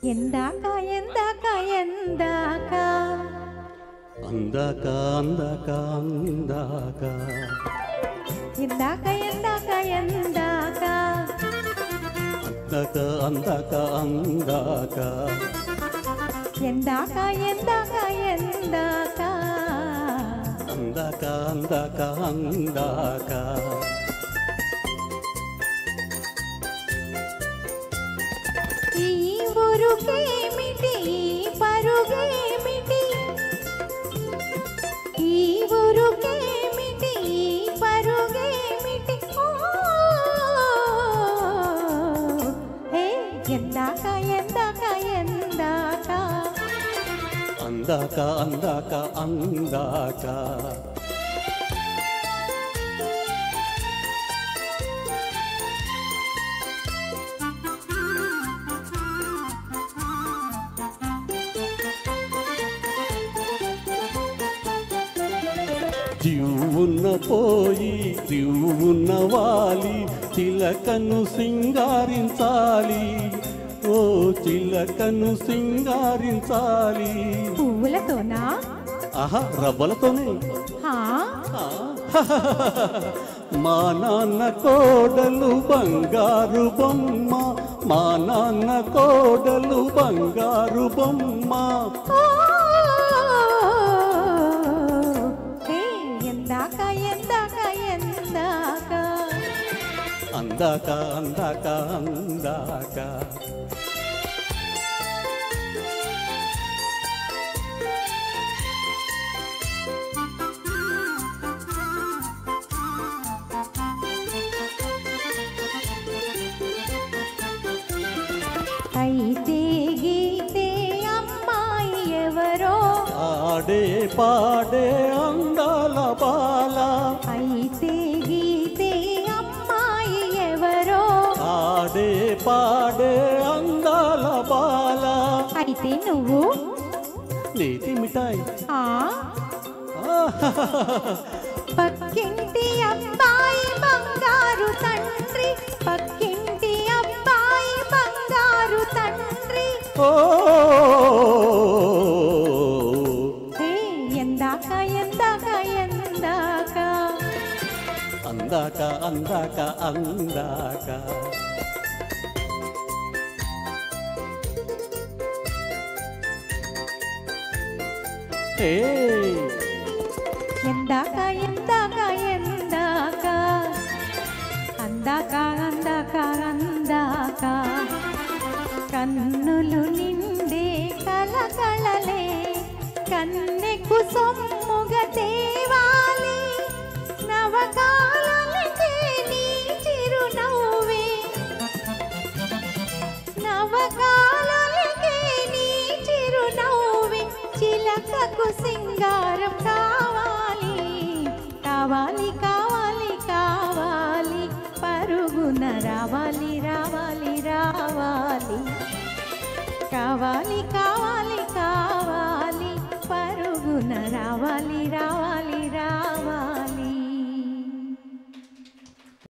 ఎందాక ఎందాక ఎందాక అందాక అందాక అందాక ఎందాక ఎందాక ఎందాక అందాక అందాక అందాక ఎందాక ఎందాక ఎందాక అందాక అందాక అందాక ఈ ఊరుకేమిటి పరుగేమిటి ఈ ఊరుకేమిటి పరుగేమిటి హే ఎందాక ఎందాక ఎందాక అందాక అందాక అందాక జీవున్న పోయి జీవున్న వాలి చిలకను సింగారించాలి ఓ చిలకను సింగారించాలి పువ్వులతోనా ఆహా రవ్వలతోనే హా మా నాన్న కోడలు బంగారు బొమ్మ మా నాన్న కోడలు బంగారు బొమ్మ ఎందాక ఎందాక ఎందాక అందాక అందాక అందాక అయితే గీతే అమ్మాయి ఎవరో ఆడే పాడే అందాల బాల అయితే గీతే అమ్మాయి ఎవరో ఆడే పాడే అందాల బాల అయితే నువ్వు నేతి మిఠాయి ఆ పక్కింటి అబ్బాయి బంగారు తండ్రి పక్కింటి అబ్బాయి బంగారు తండ్రి ఓ ఎందాక ఎందాక ఎందాక అందాక అందాక అందాక ఎందాక ఎందాక ఎందాక అందాక అందాక అందాక కన్నులు నిండే కలకళలే కన్నెకు సొమ్ముగ తేవాలి నవకాలకే నీ చిరునవ్వే నవకాలకే నీ చిరునవ్వే చిలకకు సింగారం కావాలి కావాలి కావాలి కావాలి పరుగున రావాలి రావాలి రావాలి కావాలి